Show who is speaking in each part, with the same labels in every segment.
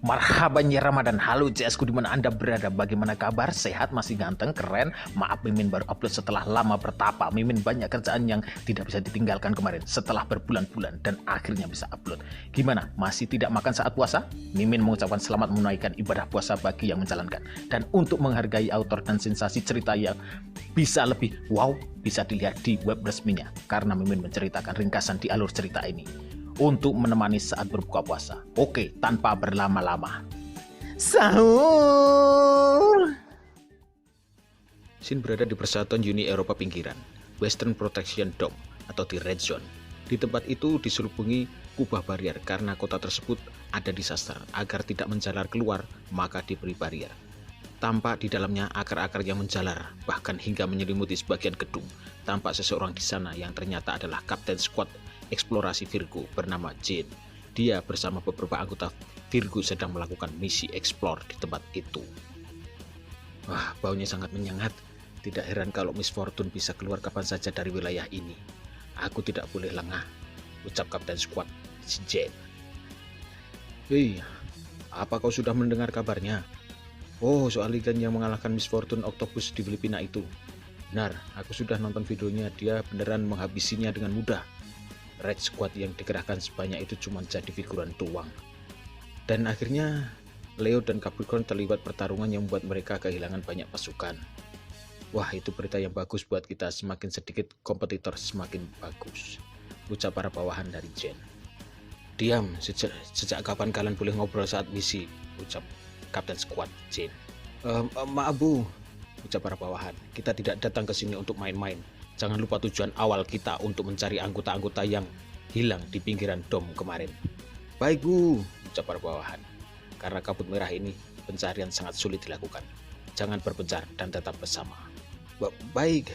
Speaker 1: Marhaban ya Ramadan, halo CS-ku dimana Anda berada, bagaimana kabar? Sehat, masih ganteng, keren? Maaf Mimin baru upload setelah lama bertapa. Mimin banyak kerjaan yang tidak bisa ditinggalkan kemarin setelah berbulan-bulan dan akhirnya bisa upload. Gimana, masih tidak makan saat puasa? Mimin mengucapkan selamat menunaikan ibadah puasa bagi yang menjalankan. Dan untuk menghargai autor dan sensasi cerita yang bisa lebih wow, bisa dilihat di web resminya. Karena Mimin menceritakan ringkasan di alur cerita ini untuk menemani saat berbuka puasa. Oke, tanpa berlama-lama. Sahur!
Speaker 2: Shin berada di Persatuan Uni Eropa Pinggiran, Western Protection Dome atau di Red Zone. Di tempat itu diselubungi kubah barier karena kota tersebut ada disaster. Agar tidak menjalar keluar, maka diberi barier. Tampak di dalamnya akar-akar yang menjalar, bahkan hingga menyelimuti sebagian gedung. Tampak seseorang di sana yang ternyata adalah Kapten Squad eksplorasi Virgo bernama Jane. Dia bersama beberapa anggota Virgo sedang melakukan misi explore di tempat itu. Wah, baunya sangat menyengat. Tidak heran kalau Miss Fortune bisa keluar kapan saja dari wilayah ini. Aku tidak boleh lengah, ucap Kapten Squad si Jane. Hei, apa kau sudah mendengar kabarnya? Oh, soal Ligan yang mengalahkan Miss Fortune Octopus di Filipina itu. Benar, aku sudah nonton videonya, dia beneran menghabisinya dengan mudah. Red Squad yang dikerahkan sebanyak itu cuma jadi figuran doang. Dan akhirnya Leo dan Capricorn terlibat pertarungan yang membuat mereka kehilangan banyak pasukan. Wah, itu berita yang bagus buat kita, semakin sedikit kompetitor semakin bagus, ucap para bawahan dari Jen. Diam, sejak kapan kalian boleh ngobrol saat misi, ucap Kapten Squad Jen. Maaf Bu, ucap para bawahan, kita tidak datang ke sini untuk main-main. Jangan lupa tujuan awal kita untuk mencari anggota-anggota yang hilang di pinggiran dom kemarin. Baik Bu, ucap para bawahan. Karena kabut merah ini, pencarian sangat sulit dilakukan. Jangan berpencar dan tetap bersama. Baik.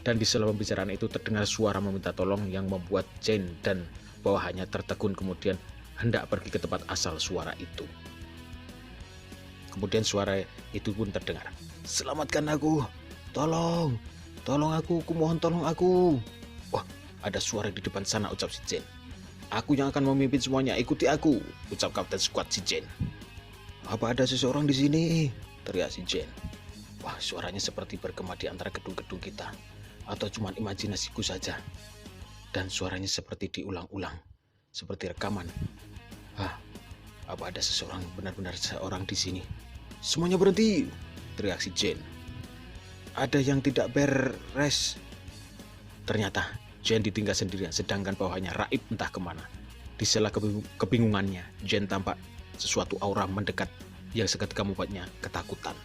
Speaker 2: Dan di sela pembicaraan itu terdengar suara meminta tolong yang membuat Jane dan bawahannya tertegun, kemudian hendak pergi ke tempat asal suara itu. Kemudian suara itu pun terdengar. Selamatkan aku, tolong. Tolong aku mohon tolong aku. Wah, ada suara di depan sana, ucap si Jen. Aku yang akan memimpin semuanya, ikuti aku, ucap Kapten Squad si Jen. Apa ada seseorang di sini? Teriak si Jen. Wah, suaranya seperti bergema di antara gedung-gedung kita. Atau cuma imajinasiku saja. Dan suaranya seperti diulang-ulang. Seperti rekaman. Apa ada seseorang, benar-benar seorang di sini? Semuanya berhenti, teriak si Jen. Ada yang tidak beres. Ternyata Jen ditinggal sendirian, sedangkan bawahnya raib entah kemana. Di sela kebingungannya, Jen tampak sesuatu aura mendekat yang seketika membuatnya ketakutan.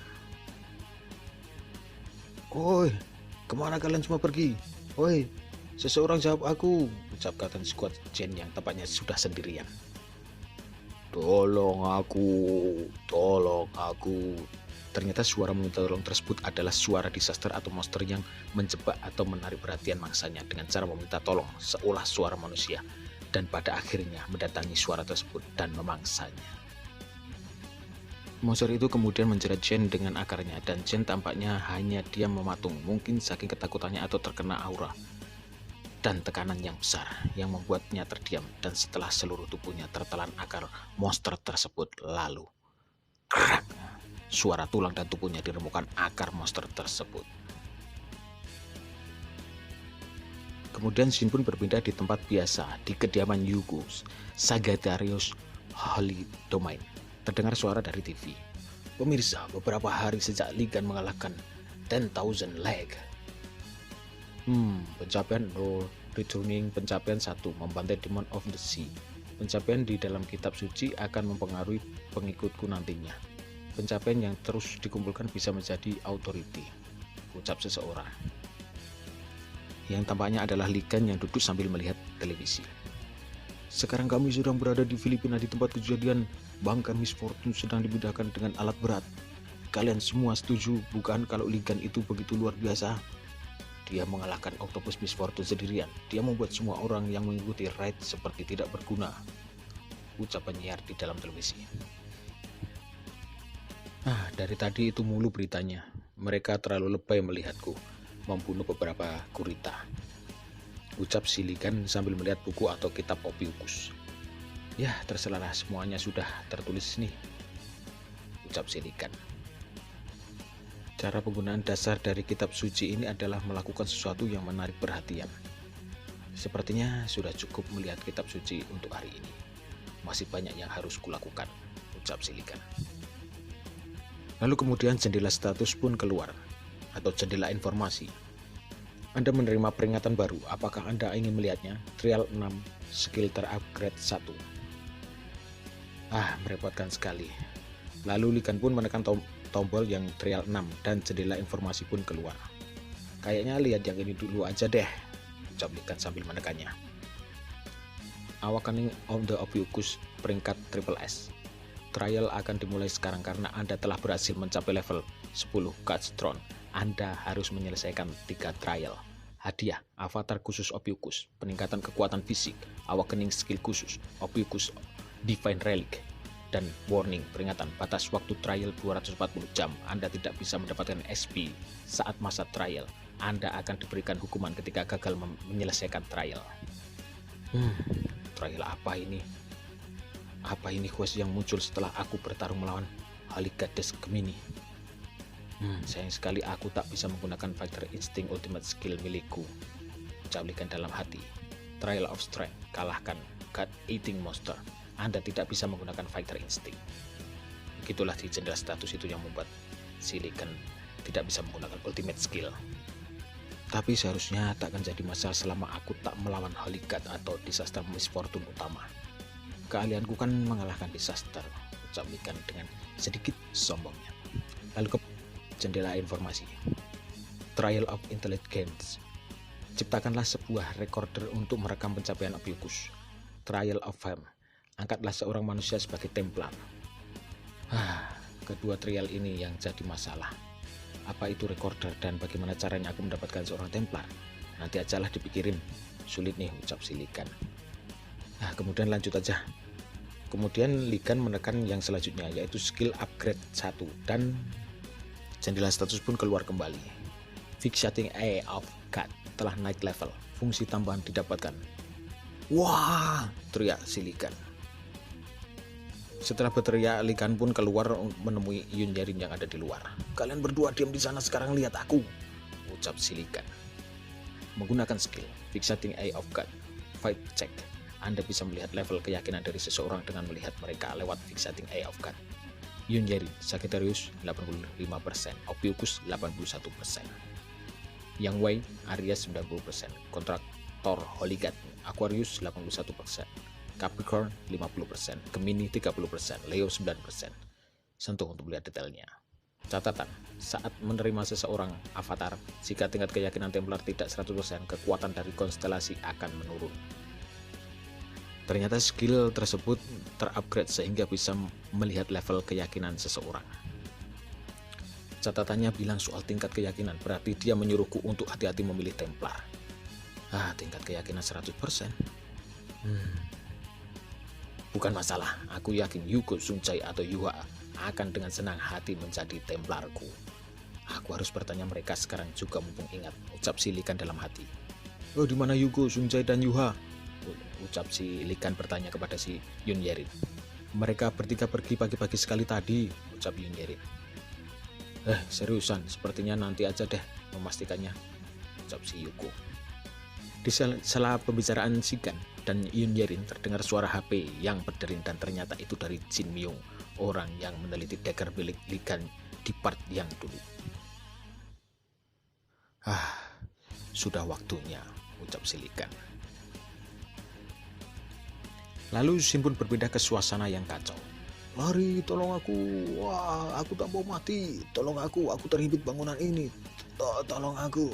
Speaker 2: Oi, kemana kalian semua pergi? Oi, seseorang jawab aku, ucap Kapten Squad Jen yang tampaknya sudah sendirian. Tolong aku. Ternyata suara meminta tolong tersebut adalah suara disaster atau monster yang menjebak atau menarik perhatian mangsanya dengan cara meminta tolong seolah suara manusia, dan pada akhirnya mendatangi suara tersebut dan memangsanya. Monster itu kemudian menjerat Jen dengan akarnya, dan Jen tampaknya hanya diam mematung, mungkin saking ketakutannya atau terkena aura dan tekanan yang besar yang membuatnya terdiam, dan setelah seluruh tubuhnya tertelan akar monster tersebut, lalu krak, suara tulang dan tubuhnya diremukkan akar monster tersebut. Kemudian Shin pun berpindah di tempat biasa, di kediaman Yugos, Sagittarius Holy Domain. Terdengar suara dari TV. Pemirsa, beberapa hari sejak Ligan mengalahkan 10,000 leg. Pencapaian 0, returning pencapaian 1, membantai Demon of the Sea. Pencapaian di dalam kitab suci akan mempengaruhi pengikutku nantinya. Pencapaian yang terus dikumpulkan bisa menjadi authority, ucap seseorang. Yang tampaknya adalah Ligan yang duduk sambil melihat televisi. Sekarang kami sedang berada di Filipina, di tempat kejadian bangkai Miss Fortune sedang dipindahkan dengan alat berat. Kalian semua setuju bukan kalau Ligan itu begitu luar biasa? Dia mengalahkan Octopus Miss Fortune sendirian. Dia membuat semua orang yang mengikuti raid seperti tidak berguna, ucap penyiar di dalam televisi. Dari tadi itu mulu beritanya. Mereka terlalu lebay melihatku membunuh beberapa gurita, ucap si Ligan sambil melihat buku atau kitab Ophiuchus. Ya, terserah, semuanya sudah tertulis nih, ucap si Likan. Cara penggunaan dasar dari kitab suci ini adalah melakukan sesuatu yang menarik perhatian. Sepertinya sudah cukup melihat kitab suci untuk hari ini. Masih banyak yang harus kulakukan, ucap si Likan. Lalu kemudian jendela status pun keluar, atau jendela informasi. Anda menerima peringatan baru, apakah Anda ingin melihatnya? Trial 6, skill terupgrade 1. Merepotkan sekali. Lalu Likan pun menekan tombol yang trial 6 dan jendela informasi pun keluar. Kayaknya lihat yang ini dulu aja deh, ucap Likan sambil menekannya. Awakening of the Ophiuchus peringkat Triple S. Trial akan dimulai sekarang karena Anda telah berhasil mencapai level 10 Catchtron. Anda harus menyelesaikan 3 trial. Hadiah, avatar khusus Ophiuchus, peningkatan kekuatan fisik, awakening skill khusus, Ophiuchus Divine Relic, dan warning, peringatan, batas waktu trial 240 jam. Anda tidak bisa mendapatkan SP saat masa trial. Anda akan diberikan hukuman ketika gagal menyelesaikan trial. Trial apa ini? Apa ini quest yang muncul setelah aku bertarung melawan Haligadis Gemini? Sayang sekali aku tak bisa menggunakan Fighter Instinct Ultimate Skill milikku, ucap Likan dalam hati. Trial of Strength, kalahkan God Eating Monster. Anda tidak bisa menggunakan Fighter Instinct. Begitulah di jendela status itu yang membuat si Likan tidak bisa menggunakan Ultimate Skill. Tapi seharusnya tak akan jadi masalah selama aku tak melawan Holy God atau disaster Miss Fortune utama. Keahlianku kan mengalahkan disaster, ucap Likan dengan sedikit sombongnya. Lalu ke jendela informasi. Trial of Intelligence. Ciptakanlah sebuah recorder untuk merekam pencapaian Ophiuchus. Trial of Fame. Angkatlah seorang manusia sebagai Templar. Kedua trial ini yang jadi masalah. Apa itu recorder dan bagaimana caranya aku mendapatkan seorang Templar? Nanti ajalah dipikirin. Sulit nih, ucap si Likan. Kemudian lanjut aja. Kemudian Likan menekan yang selanjutnya, yaitu skill upgrade 1, dan jendela status pun keluar kembali. Fixating Eye of God telah naik level. Fungsi tambahan didapatkan. Wah, teriak si Likan. Setelah berteriak, Likan pun keluar menemui Yun Yerin yang ada di luar. Kalian berdua diam di sana, sekarang lihat aku, ucap si Likan. Menggunakan skill Fixating Eye of God, Fight Check. Anda bisa melihat level keyakinan dari seseorang dengan melihat mereka lewat Fixating Eye of God. Yun Yerin, Sagittarius 85%, Ophiuchus 81%. Yang Wei, Aries 90%, Kontraktor Holy God, Aquarius 81%. Capricorn 50%, Gemini 30%, Leo 9%. Sentuh untuk melihat detailnya. Catatan, saat menerima seseorang avatar, jika tingkat keyakinan Templar tidak 100%, kekuatan dari konstelasi akan menurun. Ternyata skill tersebut terupgrade sehingga bisa melihat level keyakinan seseorang. Catatannya bilang soal tingkat keyakinan, berarti dia menyuruhku untuk hati-hati memilih Templar. Tingkat keyakinan 100%. Bukan masalah, aku yakin Yugo Sunjay atau Yuha akan dengan senang hati menjadi Templarku. Aku harus bertanya mereka sekarang juga mumpung ingat, ucap si Likan dalam hati. Di mana Yugo Sunjay dan Yuha? Ucap si Likan bertanya kepada si Yun Yerin. Mereka bertiga pergi pagi-pagi sekali tadi, ucap Yun Yerin. Seriusan, sepertinya nanti aja deh memastikannya, ucap si Yugo. Di sela pembicaraan Sigan dan Yun Yerin terdengar suara HP yang berdering dan ternyata itu dari Jin Myung, orang yang meneliti dagger milik Likan di part yang dulu. Sudah waktunya, ucap si Likan. Lalu Jin pun berpindah ke suasana yang kacau. Lari, tolong aku, aku tak mau mati, tolong aku terhimpit bangunan ini, tolong aku.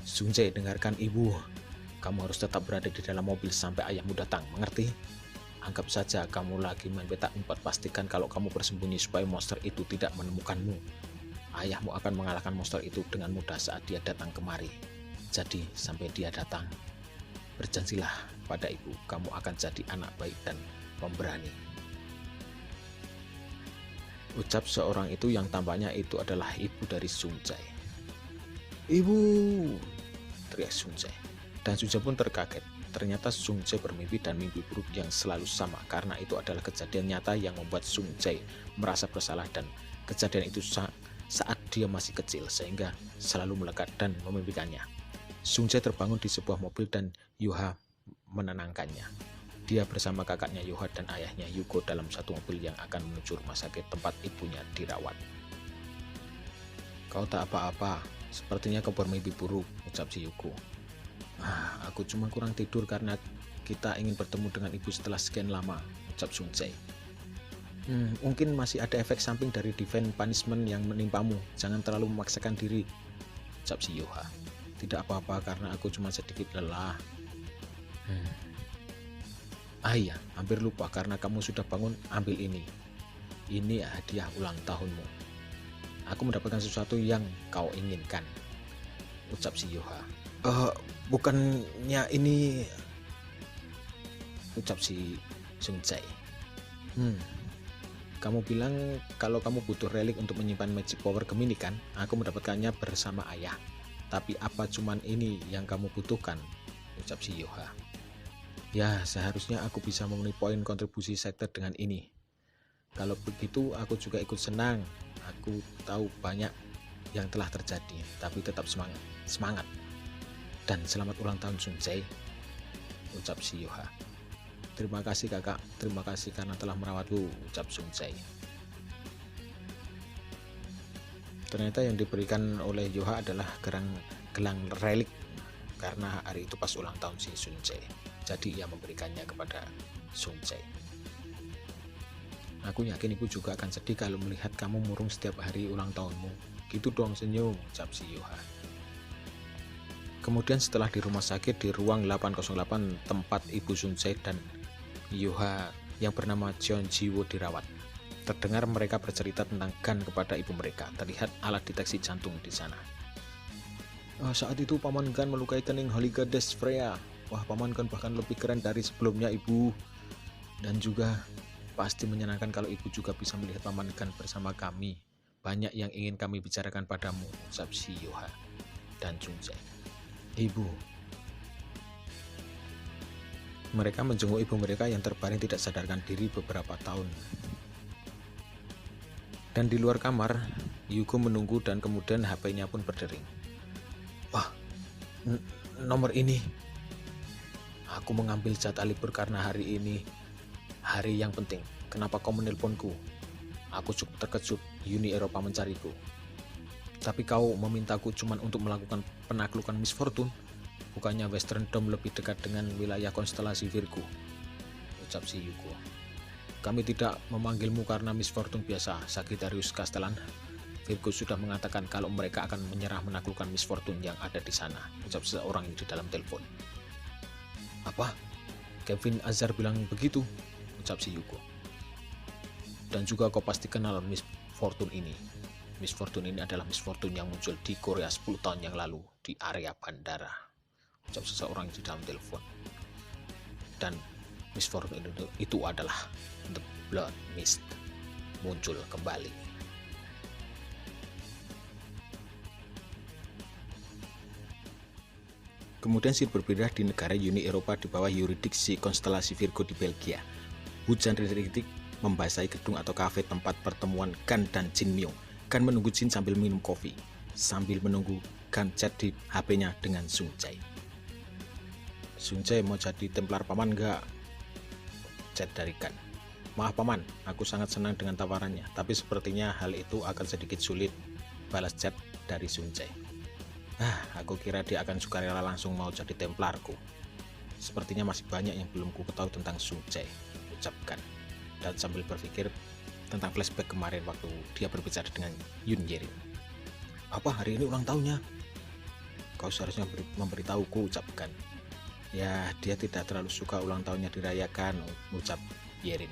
Speaker 2: Sunjay, dengarkan ibu, kamu harus tetap berada di dalam mobil sampai ayahmu datang, mengerti? Anggap saja kamu lagi main petak umpet, pastikan kalau kamu bersembunyi supaya monster itu tidak menemukanmu. Ayahmu akan mengalahkan monster itu dengan mudah saat dia datang kemari. Jadi sampai dia datang, berjanjilah pada ibu, kamu akan jadi anak baik dan pemberani. Ucap seorang itu yang tampaknya itu adalah ibu dari Sunjay. Ibu, teriak Sunjay. Dan Sunjay pun terkaget. Ternyata Sung Jae bermimpi dan mimpi buruk yang selalu sama, karena itu adalah kejadian nyata yang membuat Sung Jae merasa bersalah, dan kejadian itu saat dia masih kecil sehingga selalu melekat dan memimpikannya. Sung Jae terbangun di sebuah mobil dan Yuha menenangkannya. Dia bersama kakaknya Yuha dan ayahnya Yuko dalam satu mobil yang akan menuju rumah sakit tempat ibunya dirawat. "Kau tak apa-apa, sepertinya kau bermimpi buruk," ucap si Yuko. Aku cuma kurang tidur karena kita ingin bertemu dengan ibu setelah sekian lama," ucap Sung Jae. Mungkin masih ada efek samping dari divine punishment yang menimpamu. Jangan terlalu memaksakan diri," ucap si Yuha. "Tidak apa-apa karena aku cuma sedikit lelah." Iya, hampir lupa, karena kamu sudah bangun, ambil ini. Ini hadiah ulang tahunmu. Aku mendapatkan sesuatu yang kau inginkan," ucap si Yuha. Bukannya ini," ucap si Sung Jae. Kamu bilang kalau kamu butuh relik untuk menyimpan magic power Gemini kan? Aku mendapatkannya bersama ayah. Tapi apa cuman ini yang kamu butuhkan?" ucap si Yuha. "Ya, seharusnya aku bisa memenuhi poin kontribusi sekte dengan ini. Kalau begitu aku juga ikut senang. Aku tahu banyak yang telah terjadi, tapi tetap semangat. Dan selamat ulang tahun Sung Jae," ucap si Yuha. "Terima kasih kakak, terima kasih karena telah merawatku," ucap Sung Jae. Ternyata yang diberikan oleh Yuha adalah gelang relik, karena hari itu pas ulang tahun si Sung Jae. Jadi ia memberikannya kepada Sung Jae. "Aku yakin ibu juga akan sedih kalau melihat kamu murung setiap hari ulang tahunmu. Gitu dong, senyum," ucap si Yuha. Kemudian setelah di rumah sakit di ruang 808 tempat ibu Sung Jae dan Yuha yang bernama Jeon Jiwo dirawat, terdengar mereka bercerita tentang Gan kepada ibu mereka. Terlihat alat deteksi jantung di sana. "Saat itu Paman Gan melukai kening Holy Goddess Freya. Wah, Paman Gan bahkan lebih keren dari sebelumnya, Ibu. Dan juga pasti menyenangkan kalau Ibu juga bisa melihat Paman Gan bersama kami. Banyak yang ingin kami bicarakan padamu," ucap si Yuha dan Sung Jae. "Ibu." Mereka menjenguk ibu mereka yang terbaring tidak sadarkan diri beberapa tahun. Dan di luar kamar, Yuko menunggu dan kemudian HP-nya pun berdering. "Wah, nomor ini. Aku mengambil jatah libur karena hari ini hari yang penting. Kenapa kau menelponku? Aku cukup terkejut. Uni Eropa mencariku. Tapi kau memintaku cuma untuk melakukan penaklukan Miss Fortune. Bukannya Western Dome lebih dekat dengan wilayah konstelasi Virgo," ucap si Yuko. "Kami tidak memanggilmu karena Miss Fortune biasa, Sagittarius Castellan. Virgo sudah mengatakan kalau mereka akan menyerah menaklukkan Miss Fortune yang ada di sana," ucap seseorang di dalam telepon. "Apa? Kevin Azar bilang begitu," ucap si Yuko. "Dan juga kau pasti kenal Miss Fortune ini. Miss Fortune ini adalah Miss Fortune yang muncul di Korea 10 tahun yang lalu di area bandara," ucap seseorang di dalam telepon. "Dan Miss Fortune itu adalah The Blood Mist, muncul kembali." Kemudian scene berpindah di negara Uni Eropa di bawah yurisdiksi konstelasi Virgo di Belgia. Hujan rintik membasahi gedung atau kafe tempat pertemuan Gan dan Jin Myung. Gan menunggu Jin sambil minum kopi. Sambil menunggu, Gan chat di HP-nya dengan Sung Jae. "Sung Jae, mau jadi Templar Paman nggak?" Chat dari Gan. "Maaf Paman, aku sangat senang dengan tawarannya, tapi sepertinya hal itu akan sedikit sulit," balas chat dari Sung Jae. Aku kira dia akan sukarela langsung mau jadi Templarku. Sepertinya masih banyak yang belum ku ketahui tentang Sung Jae," ucapkan. Dan sambil berpikir tentang flashback kemarin waktu dia berbicara dengan Yoon Yerin. "Apa hari ini ulang tahunnya? Kau seharusnya memberitahuku," ucapkan. "Ya, dia tidak terlalu suka ulang tahunnya dirayakan," ucap Yerin.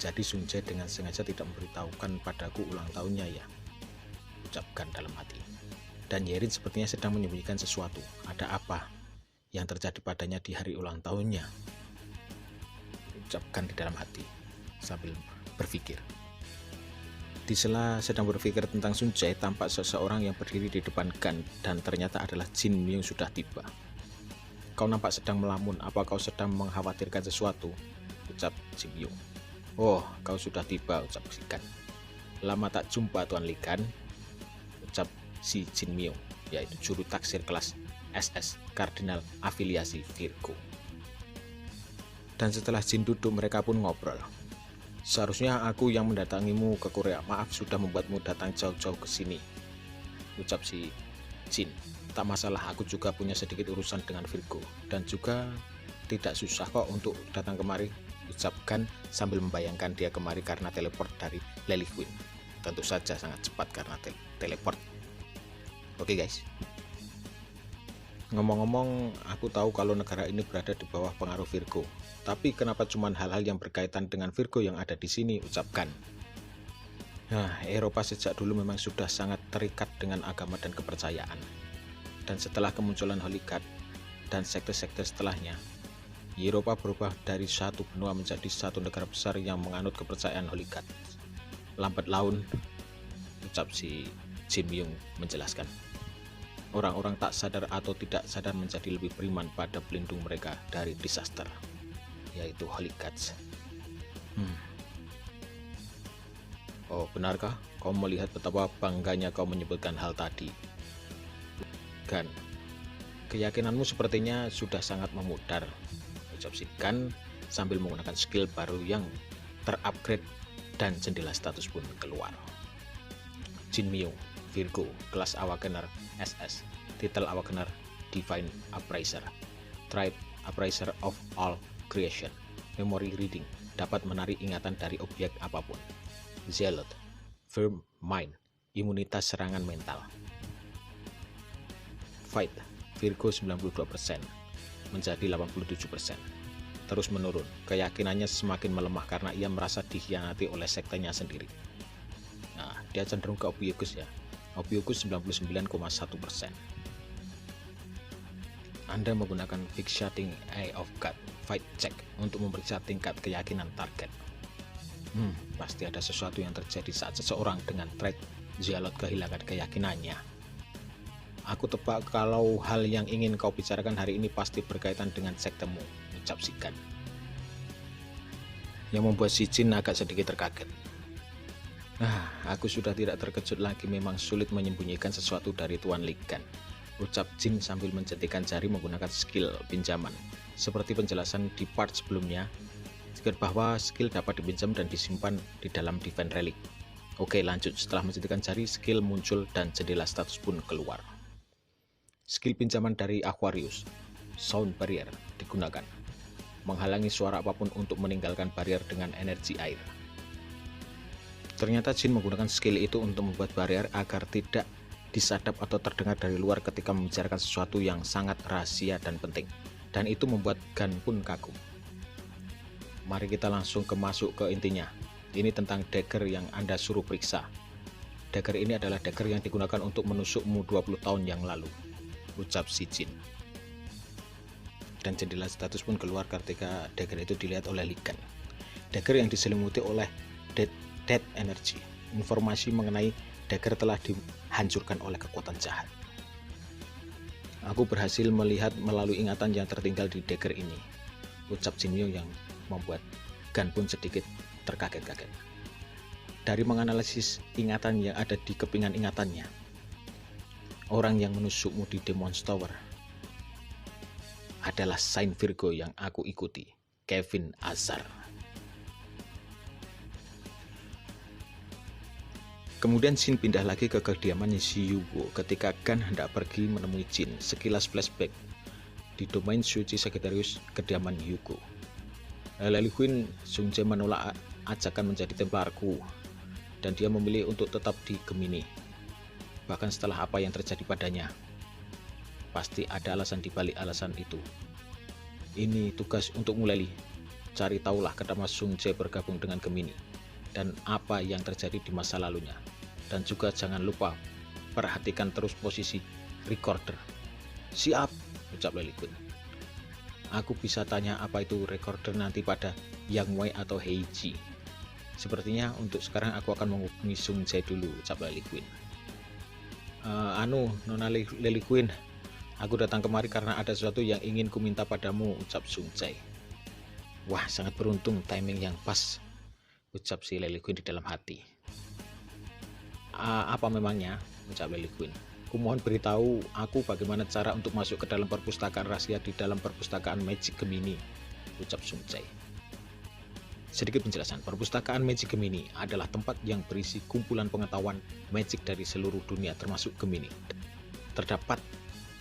Speaker 2: "Jadi Sung Jae dengan sengaja tidak memberitahukan padaku ulang tahunnya ya," ucapkan dalam hati. Dan Yerin sepertinya sedang menyembunyikan sesuatu. Ada apa yang terjadi padanya di hari ulang tahunnya? Ucapkan di dalam hati sambil berpikir. Di sela sedang berpikir tentang Sung Jae, tampak seseorang yang berdiri di depan Gan dan ternyata adalah Jin Myung sudah tiba. Kau nampak sedang melamun, apa kau sedang mengkhawatirkan sesuatu? Ucap Jin Myung. Oh, kau sudah tiba, ucap si Kan. Lama tak jumpa Tuan Li Kan, ucap si Jin Myung, yaitu juru taksir kelas SS Kardinal afiliasi Virgo. Dan setelah Jin duduk, mereka pun ngobrol. Seharusnya aku yang mendatangimu ke Korea, maaf sudah membuatmu datang jauh-jauh ke sini, ucap si Jin. Tak masalah, aku juga punya sedikit urusan dengan Virgo, dan juga tidak susah kok untuk datang kemari, ucapkan sambil membayangkan dia kemari karena teleport dari Lily Queen. Tentu saja sangat cepat karena teleport. Oke guys, ngomong-ngomong, aku tahu kalau negara ini berada di bawah pengaruh Virgo, tapi kenapa cuma hal-hal yang berkaitan dengan Virgo yang ada di sini, ucapkan. Nah, Eropa sejak dulu memang sudah sangat terikat dengan agama dan kepercayaan. Dan setelah kemunculan Holy God dan sekte-sekte setelahnya, Eropa berubah dari satu benua menjadi satu negara besar yang menganut kepercayaan Holy God. Lambat laun, ucap si Jin Myung menjelaskan, orang-orang tak sadar atau tidak sadar menjadi lebih beriman pada pelindung mereka dari disaster, yaitu Holy Gods. Oh, benarkah kau melihat betapa bangganya kau menyebutkan hal tadi? Kan, keyakinanmu sepertinya sudah sangat memudar, ucap si Kan sambil menggunakan skill baru yang terupgrade dan jendela status pun keluar. Jin Myung, Virgo, kelas Awakener SS, titel Awakener Divine Appraiser, Tribe Appraiser of All Creation, Memory Reading, dapat menarik ingatan dari objek apapun. Zealot, Firm Mind, imunitas serangan mental. Fight, Virgo 92% menjadi 87%. Terus menurun, keyakinannya semakin melemah karena ia merasa dikhianati oleh sektenya sendiri. Nah, dia cenderung ke Ophiuchus ya. Ophiuchus 99,1%. Anda menggunakan Fixating Eye of God Fight Check untuk memeriksa tingkat keyakinan target. Pasti ada sesuatu yang terjadi saat seseorang dengan trait Zealot kehilangan keyakinannya. Aku tebak kalau hal yang ingin kau bicarakan hari ini pasti berkaitan dengan sektemu, ucap si Kan. Yang membuat si Jin agak sedikit terkaget. Aku sudah tidak terkejut lagi, memang sulit menyembunyikan sesuatu dari Tuan Li Kan, ucap Jin sambil menjentikan jari menggunakan skill pinjaman. Seperti penjelasan di part sebelumnya, bahwa skill dapat dipinjam dan disimpan di dalam Divine Relic. Oke, lanjut. Setelah menjentikan jari, skill muncul dan jendela status pun keluar. Skill pinjaman dari Aquarius, Sound Barrier, digunakan. Menghalangi suara apapun untuk meninggalkan barrier dengan energi air. Ternyata Jin menggunakan skill itu untuk membuat barrier agar tidak disadap atau terdengar dari luar ketika membicarakan sesuatu yang sangat rahasia dan penting. Dan itu membuat Gan pun kagum. Mari kita langsung masuk ke intinya. Ini tentang dagger yang Anda suruh periksa. Dagger ini adalah dagger yang digunakan untuk menusukmu 20 tahun yang lalu, ucap si Jin. Dan jendela status pun keluar ketika dagger itu dilihat oleh Li Kan. Dagger yang diselimuti oleh dead energy. Informasi mengenai dagger telah dihancurkan oleh kekuatan jahat. Aku berhasil melihat melalui ingatan yang tertinggal di dagger ini, ucap Jin Myung yang membuat Gan pun sedikit terkaget-kaget. Dari menganalisis ingatan yang ada di kepingan ingatannya, orang yang menusukmu di Demon's Tower adalah Saint Virgo yang aku ikuti, Kevin Azar. Kemudian Jin pindah lagi ke kediamannya si Yugo ketika Gan hendak pergi menemui Jin. Sekilas flashback di domain suci Sagittarius kediaman Yugo. Lily Queen Sungjae menolak ajakan menjadi templarku dan dia memilih untuk tetap di Gemini. Bahkan setelah apa yang terjadi padanya, pasti ada alasan dibalik alasan itu. Ini tugas untuk Lily. Cari tahulah kenapa Sungjae bergabung dengan Gemini dan apa yang terjadi di masa lalunya. Dan juga jangan lupa perhatikan terus posisi recorder. Siap, ucap Lily Queen. Aku bisa tanya apa itu recorder nanti pada Yang Wei atau Heiji. Sepertinya untuk sekarang aku akan menghubungi Sungjae dulu, ucap Lily Queen. Nona Lily Queen, Aku datang kemari karena ada sesuatu yang ingin ku minta padamu, ucap Sung Jae. Wah, sangat beruntung, timing yang pas, ucap si Lily Queen di dalam hati. Apa memangnya, ucap Lily Queen. Kumohon beritahu aku bagaimana cara untuk masuk ke dalam perpustakaan rahasia di dalam perpustakaan Magic Gemini, ucap Sung Jae. Sedikit penjelasan, perpustakaan Magic Gemini adalah tempat yang berisi kumpulan pengetahuan magic dari seluruh dunia termasuk Gemini. Terdapat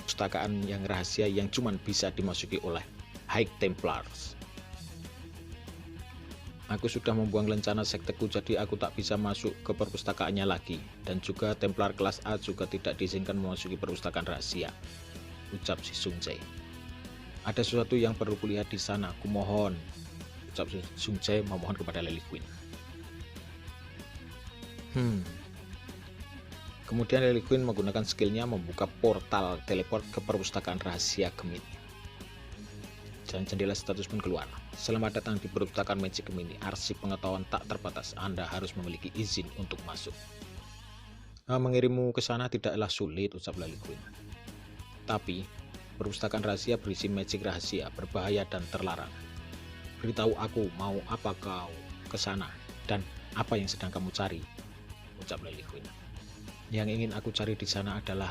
Speaker 2: perpustakaan yang rahasia yang cuma bisa dimasuki oleh High Templars. Aku sudah membuang lencana sekteku, jadi aku tak bisa masuk ke perpustakaannya lagi. Dan juga Templar kelas A juga tidak diizinkan memasuki perpustakaan rahasia, ucap si Sung Jae. Ada sesuatu yang perlu kulihat di sana, kumohon, ucap Sung Jae memohon kepada Lily Queen. Kemudian Lily Queen menggunakan skillnya membuka portal teleport ke perpustakaan rahasia Gemini. Dan jendela status pun keluar. Selamat datang di perpustakaan Magic Gemini, arsip pengetahuan tak terbatas. Anda harus memiliki izin untuk masuk. Mengirimmu ke sana tidaklah sulit, ucap Lily Queen. Tapi perpustakaan rahasia berisi magic rahasia, berbahaya dan terlarang. Beritahu aku mau apa kau ke sana dan apa yang sedang kamu cari, ucap Lily Queen. Yang ingin aku cari di sana adalah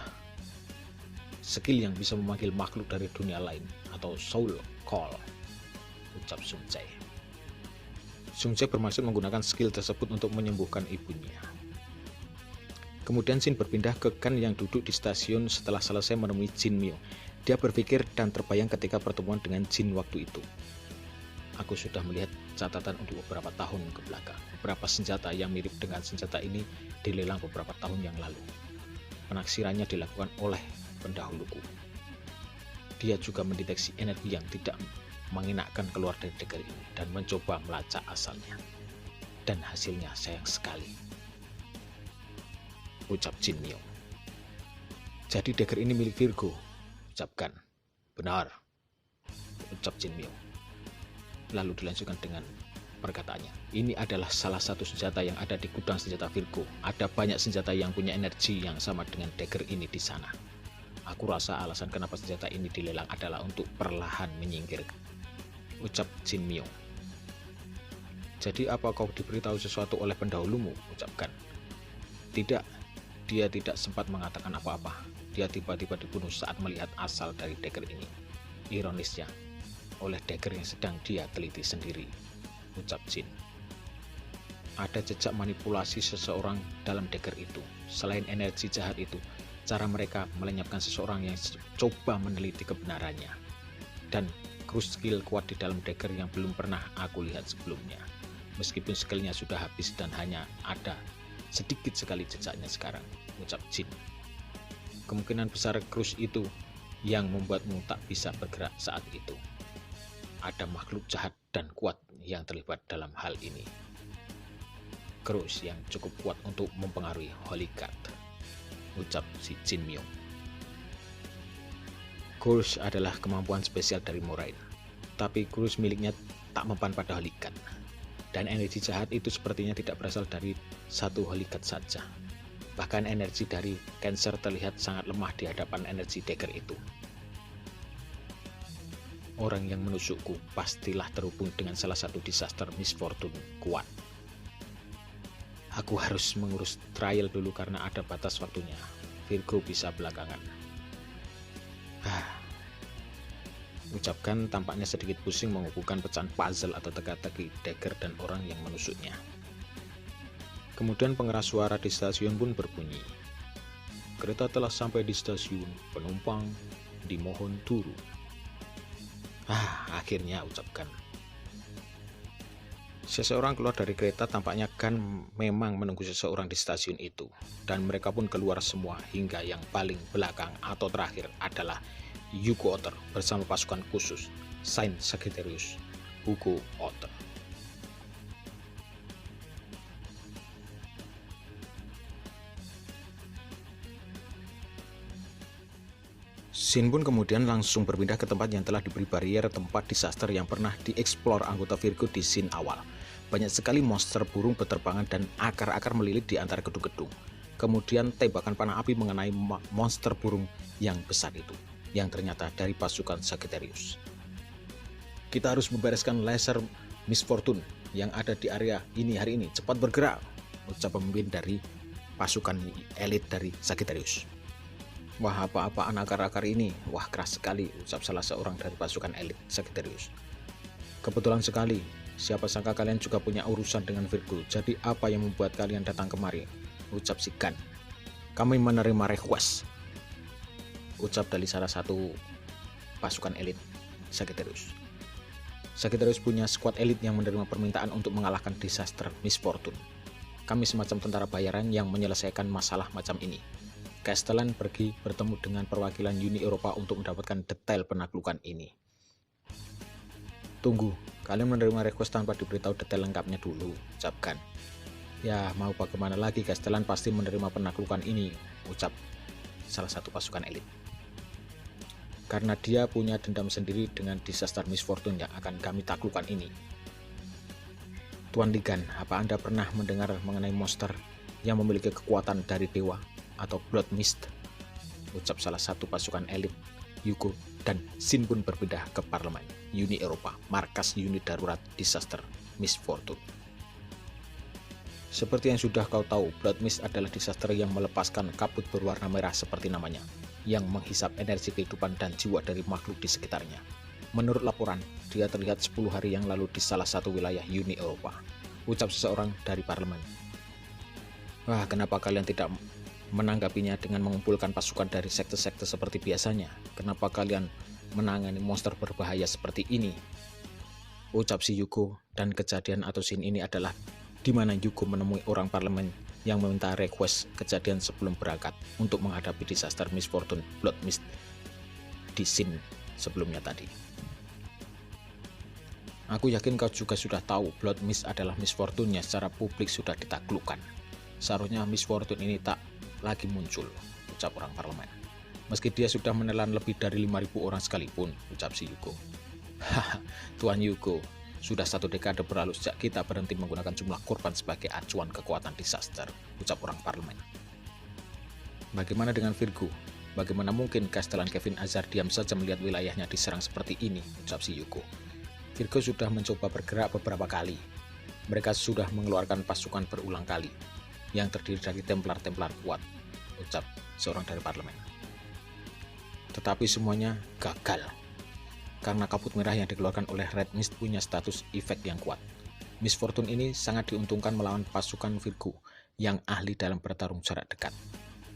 Speaker 2: skill yang bisa memanggil makhluk dari dunia lain atau soul call, ucap Sung Jae. Sung Jae bermaksud menggunakan skill tersebut untuk menyembuhkan ibunya. Kemudian Jin berpindah ke Kan yang duduk di stasiun setelah selesai menemui Jin Myo. Dia berpikir dan terbayang ketika pertemuan dengan Jin waktu itu. Aku sudah melihat catatan untuk beberapa tahun ke belakang. Beberapa senjata yang mirip dengan senjata ini dilelang beberapa tahun yang lalu. Penaksirannya dilakukan oleh pendahuluku. Dia juga mendeteksi energi yang tidak mengenakkan keluar dari dagger ini dan mencoba melacak asalnya. Dan hasilnya sayang sekali, ucap Jin Myo. Jadi dagger ini milik Virgo, ucapkan. Benar, ucap Jin Myo. Lalu dilanjutkan dengan perkataannya. Ini adalah salah satu senjata yang ada di gudang senjata Virgo. Ada banyak senjata yang punya energi yang sama dengan dagger ini di sana. Aku rasa alasan kenapa senjata ini dilelang adalah untuk perlahan menyingkirkan, ucap Jin Myo. Jadi apa kau diberitahu sesuatu oleh pendahulumu, ucapkan. Tidak, dia tidak sempat mengatakan apa-apa. Dia tiba-tiba dibunuh saat melihat asal dari dagger ini. Ironisnya, oleh dagger yang sedang dia teliti sendiri, ucap Jin. Ada jejak manipulasi seseorang dalam dagger itu. Selain energi jahat itu, cara mereka melenyapkan seseorang yang coba meneliti kebenarannya. Dan cruise skill kuat di dalam dagger yang belum pernah aku lihat sebelumnya. Meskipun skillnya sudah habis dan hanya ada sedikit sekali jejaknya sekarang, ucap Jin. Kemungkinan besar cruise itu yang membuatmu tak bisa bergerak saat itu. Ada makhluk jahat dan kuat yang terlibat dalam hal ini. Cruise yang cukup kuat untuk mempengaruhi Holy God, ucap si Jin Myo. Cruise adalah kemampuan spesial dari Moraine, tapi Cruise miliknya tak mempan pada Holy God. Dan energi jahat itu sepertinya tidak berasal dari satu Holy God saja. Bahkan energi dari Cancer terlihat sangat lemah di hadapan energi dagger itu. Orang yang menusukku pastilah terhubung dengan salah satu disaster misfortune kuat. Aku harus mengurus trial dulu karena ada batas waktunya. Virgo bisa belakangan. Ucapkan tampaknya sedikit pusing menghubungkan pecahan puzzle atau teka-teki dagger dan orang yang menusuknya. Kemudian pengeras suara di stasiun pun berbunyi. Kereta telah sampai di stasiun, penumpang dimohon turun. Akhirnya, ucapkan. Seseorang keluar dari kereta, tampaknya Kan memang menunggu seseorang di stasiun itu. Dan mereka pun keluar semua hingga yang paling belakang atau terakhir adalah Yuko Otter bersama pasukan khusus Saint Sagittarius Hugo Otter. Shin pun kemudian langsung berpindah ke tempat yang telah diberi barrier tempat disaster yang pernah dieksplor anggota Virgo di scene awal. Banyak sekali monster burung berterbangan dan akar-akar melilit di antara gedung-gedung. Kemudian tembakan panah api mengenai monster burung yang besar itu. yang ternyata dari pasukan Sagittarius. Kita harus membereskan laser Miss Fortune yang ada di area ini hari ini. Cepat bergerak, ucap pemimpin dari pasukan elit dari Sagittarius. Wah, apa-apaan akar-akar ini? Wah, keras sekali, ucap salah seorang dari pasukan elit Sagittarius. Kebetulan sekali, siapa sangka kalian juga punya urusan dengan Virgo. Jadi apa yang membuat kalian datang kemari? Ucap si Gan. Kami menerima request, ucap dari salah satu pasukan elit Sagittarius. Sagittarius punya skuad elit yang menerima permintaan untuk mengalahkan disaster Miss Fortune. Kami semacam tentara bayaran yang menyelesaikan masalah macam ini. Castellan pergi bertemu dengan perwakilan Uni Eropa untuk mendapatkan detail penaklukan ini. Tunggu, kalian menerima request tanpa diberitahu detail lengkapnya dulu, ucapkan. Ya, mau bagaimana lagi, Castellan pasti menerima penaklukan ini, ucap salah satu pasukan elit. Karena dia punya dendam sendiri dengan disaster Miss Fortune yang akan kami taklukkan ini. Tuan Ligan, apa Anda pernah mendengar mengenai monster yang memiliki kekuatan dari dewa atau Blood Mist? Ucap salah satu pasukan elit. Yuko dan Shin pun berpindah ke parlemen Uni Eropa, markas unit darurat disaster Miss Fortune. Seperti yang sudah kau tahu, Blood Mist adalah disaster yang melepaskan kabut berwarna merah seperti namanya, yang menghisap energi kehidupan dan jiwa dari makhluk di sekitarnya. Menurut laporan, dia terlihat 10 hari yang lalu di salah satu wilayah Uni Eropa, ucap seseorang dari parlemen. Wah, kenapa kalian tidak menanggapinya dengan mengumpulkan pasukan dari sekte-sekte seperti biasanya? Kenapa kalian menangani monster berbahaya seperti ini? Ucap si Yuko. Dan kejadian atau scene ini adalah di mana Yuko menemui orang parlemen yang meminta request kejadian sebelum berangkat untuk menghadapi disaster Miss Fortune Blood Mist di scene sebelumnya tadi. Aku yakin kau juga sudah tahu Blood Mist adalah Miss Fortune-nya secara publik sudah ditaklukkan. Seharusnya Miss Fortune ini tak lagi muncul, ucap orang parlemen. Meski dia sudah menelan lebih dari 5.000 orang sekalipun, ucap si Yuko. Haha, Tuan Yuko, sudah 1 dekade berlalu sejak kita berhenti menggunakan jumlah korban sebagai acuan kekuatan disaster, ucap orang parlemen. Bagaimana dengan Virgo? Bagaimana mungkin Castellan Kevin Azar diam saja melihat wilayahnya diserang seperti ini, ucap si Yuko. Virgo sudah mencoba bergerak beberapa kali. Mereka sudah mengeluarkan pasukan berulang kali, yang terdiri dari templar-templar kuat, ucap seorang dari parlemen. Tetapi semuanya gagal, karena kabut merah yang dikeluarkan oleh Red Mist punya status efek yang kuat. Miss Fortune ini sangat diuntungkan melawan pasukan Virgo yang ahli dalam bertarung jarak dekat.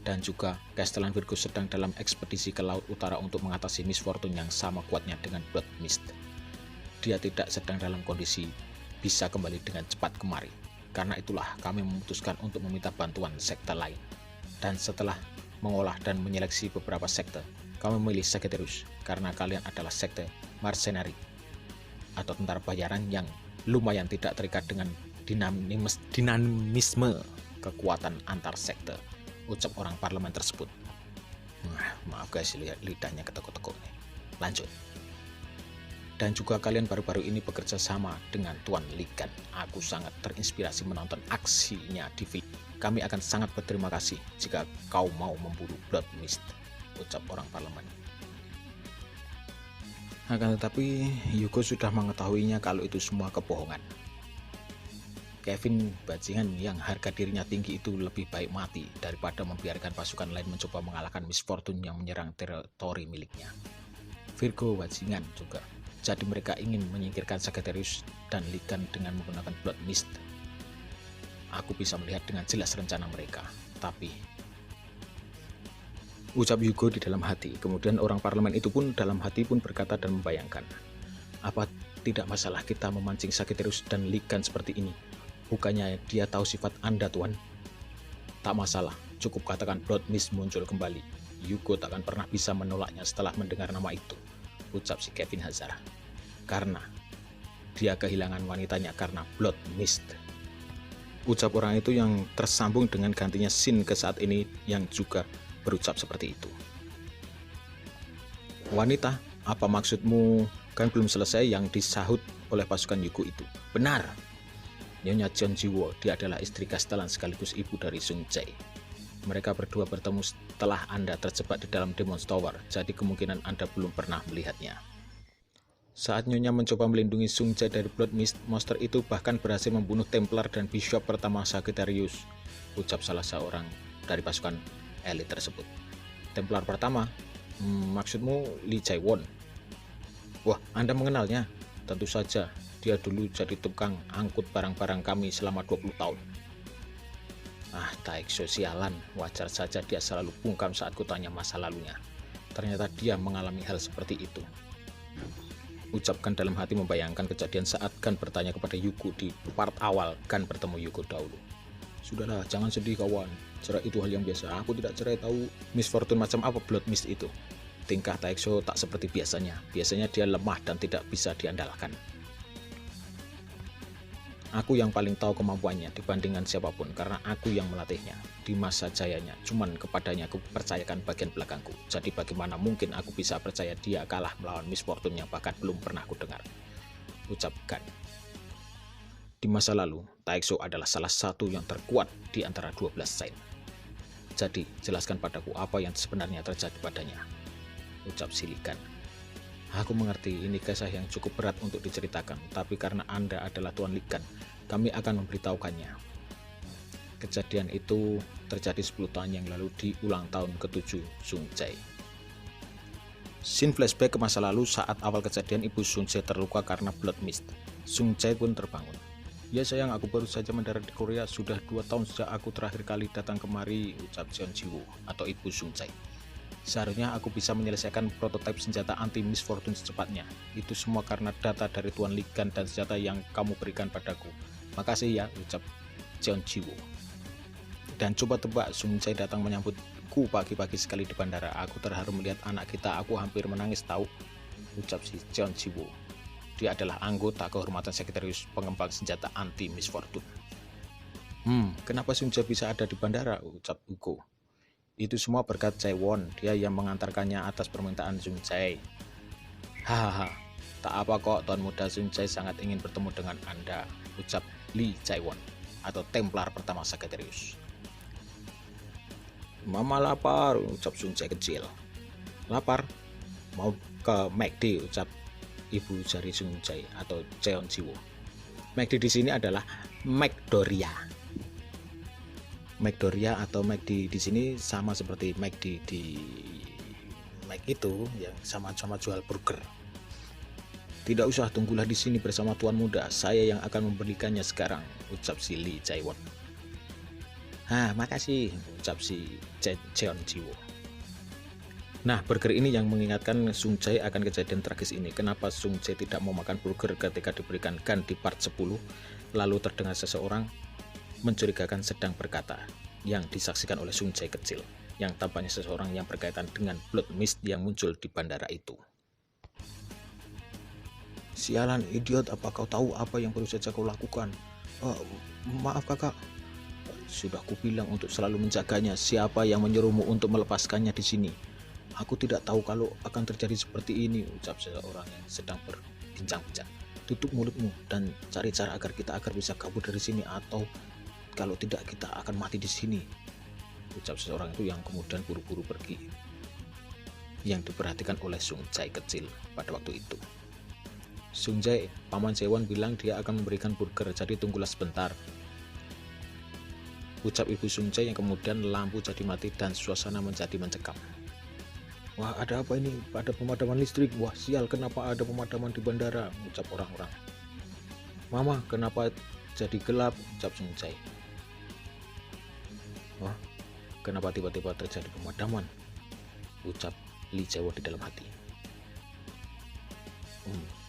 Speaker 2: Dan juga Castellan Virgo sedang dalam ekspedisi ke Laut Utara untuk mengatasi Miss Fortune yang sama kuatnya dengan Blood Mist. Dia tidak sedang dalam kondisi bisa kembali dengan cepat kemari. Karena itulah kami memutuskan untuk meminta bantuan sekte lain. Dan setelah mengolah dan menyeleksi beberapa sekte, kami memilih Sagittarius karena kalian adalah sekte mercenary atau tentara bayaran yang lumayan tidak terikat dengan dinamisme kekuatan antar sekte, ucap orang parlemen tersebut. Maaf guys, lidahnya ketekuk-tekuk nih. Lanjut. Dan juga kalian baru-baru ini bekerja sama dengan Tuan Ligan. Aku sangat terinspirasi menonton aksinya di film. Kami akan sangat berterima kasih jika kau mau memburu Blood Mist, ucap orang parlemen. Akan tetapi Yuko sudah mengetahuinya kalau itu semua kebohongan. Kevin bajingan yang harga dirinya tinggi itu lebih baik mati daripada membiarkan pasukan lain mencoba mengalahkan Miss Fortune yang menyerang teritori miliknya. Virgo bajingan juga. Jadi mereka ingin menyingkirkan Sagittarius dan Ligan dengan menggunakan Blood Mist. Aku bisa melihat dengan jelas rencana mereka, tapi ucap Yuko di dalam hati. Kemudian orang parlemen itu pun dalam hati pun berkata dan membayangkan, apa tidak masalah kita memancing Sagittarius dan Ligan seperti ini? Bukannya dia tahu sifat Anda, Tuan? Tak masalah, cukup katakan Blood Mist muncul kembali. Yuko takkan pernah bisa menolaknya setelah mendengar nama itu, ucap si Kevin Hazard. Karena dia kehilangan wanitanya karena Blood Mist. Ucap orang itu yang tersambung dengan gantinya Shin ke saat ini yang juga berucap seperti itu. Wanita, apa maksudmu? Kan belum selesai yang disahut oleh pasukan Yuko itu. Benar. Nyonya Jeon Jiwo, dia adalah istri Castellan sekaligus ibu dari Sung Jae. Mereka berdua bertemu setelah Anda terjebak di dalam Demon's Tower, jadi kemungkinan Anda belum pernah melihatnya. Saat Nyonya mencoba melindungi Sung Jae dari Blood Mist, monster itu bahkan berhasil membunuh Templar dan Bishop pertama Sagittarius, ucap salah seorang dari pasukan elit tersebut. Templar pertama? Maksudmu Lee Jae-won? Wah, Anda mengenalnya? Tentu saja, dia dulu jadi tukang angkut barang-barang kami selama 20 tahun. Ah, Taekso sialan, wajar saja dia selalu bungkam saat kutanya masa lalunya. Ternyata dia mengalami hal seperti itu. Ucapkan dalam hati membayangkan kejadian saat Gan bertanya kepada Yuko di part awal Gan bertemu Yuko dahulu. Sudahlah, jangan sedih kawan. Cerai itu hal yang biasa. Aku tidak cerai tahu. Miss Fortune macam apa Blood Mist itu? Tingkah Taekso tak seperti biasanya. Biasanya dia lemah dan tidak bisa diandalkan. Aku yang paling tahu kemampuannya dibandingkan siapapun karena aku yang melatihnya. Di masa jayanya, cuman kepadanya aku percayakan bagian belakangku. Jadi bagaimana mungkin aku bisa percaya dia kalah melawan Miss Fortune yang bahkan belum pernah aku dengar? Ucapkan. Di masa lalu, Taekso adalah salah satu yang terkuat di antara 12 Saint. Jadi, jelaskan padaku apa yang sebenarnya terjadi padanya. Ucap Silikan. Aku mengerti ini kisah yang cukup berat untuk diceritakan, tapi karena Anda adalah Tuan Likan, kami akan memberitahukannya. Kejadian itu terjadi 10 tahun yang lalu di ulang tahun ke-7 Sung Jae. Scene flashback ke masa lalu saat awal kejadian ibu Sung Jae terluka karena Blood Mist. Sung Jae pun terbangun. Ya sayang, aku baru saja mendarat di Korea, sudah 2 tahun sejak aku terakhir kali datang kemari, ucap Jeon Ji-woo atau ibu Sung Jae. Seharusnya aku bisa menyelesaikan prototipe senjata anti Miss Fortune secepatnya. Itu semua karena data dari Tuan Likan dan senjata yang kamu berikan padaku. Makasih ya, ucap Jeon Ji-woo. Dan coba tebak, Sung Jae datang menyambutku pagi-pagi sekali di bandara. Aku terharu melihat anak kita, aku hampir menangis tahu, ucap si Jeon Ji-woo. Dia adalah anggota kehormatan Sagittarius pengembang senjata anti Miss Fortune. Kenapa Sung Jae bisa ada di bandara, ucap Ugo. Itu semua berkat Jae-won, dia yang mengantarkannya atas permintaan Sung Jae. Hahaha, tak apa kok, Tuan Muda Sung Jae sangat ingin bertemu dengan Anda, ucap Lee Jae-won atau Templar pertama Sagittarius. Mama lapar, ucap Sung Jae kecil. Lapar? Mau ke McD, ucap ibu jari Sung Jae atau Jeon Ji-woo. McD di sini adalah McDoria. McDoria atau McD di sini sama seperti McD di Mac itu yang sama-sama jual burger. Tidak usah, tunggulah di sini bersama Tuan Muda, saya yang akan membelikannya sekarang, ucap si Lee Jae-won. Makasih, ucap si Jeon Ji-woo. Nah, burger ini yang mengingatkan Sung Jae akan kejadian tragis ini. Kenapa Sung Jae tidak mau makan burger ketika diberikan Gan di part 10, lalu terdengar seseorang mencurigakan sedang berkata, yang disaksikan oleh Sung Jae kecil, yang tampaknya seseorang yang berkaitan dengan Blood Mist yang muncul di bandara itu. Sialan idiot, apa kau tahu apa yang baru saja kau lakukan? Maaf kakak. Sudah kubilang untuk selalu menjaganya. Siapa yang menyuruhmu untuk melepaskannya di sini? Aku tidak tahu kalau akan terjadi seperti ini, ucap seseorang yang sedang berbincang-bincang. Tutup mulutmu dan cari cara agar kita bisa kabur dari sini, atau kalau tidak kita akan mati di sini, ucap seseorang itu yang kemudian buru-buru pergi. Yang diperhatikan oleh Sung Jae kecil pada waktu itu. Sung Jae, Paman Jae-won bilang dia akan memberikan burger, jadi tunggulah sebentar, ucap ibu Sung Jae yang kemudian lampu jadi mati dan suasana menjadi mencekam. Wah, ada apa ini? Ada pemadaman listrik. Wah, sial, kenapa ada pemadaman di bandara? Ucap orang-orang. Mama, kenapa jadi gelap? Ucap Sung Jae. Wah, kenapa tiba-tiba terjadi pemadaman? Ucap Lee Jae-won di dalam hati.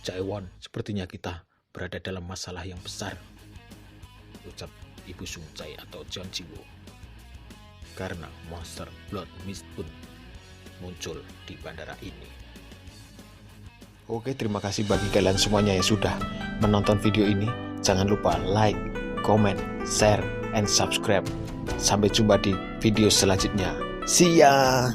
Speaker 2: Jae-won, sepertinya kita berada dalam masalah yang besar, ucap ibu Sung Jae atau Jeon Ji-woo. Karena monster Blood Mist pun muncul di bandara ini. Oke, terima kasih bagi kalian semuanya yang sudah menonton video ini. Jangan lupa like, comment, share, and subscribe. Sampai jumpa di video selanjutnya. See ya!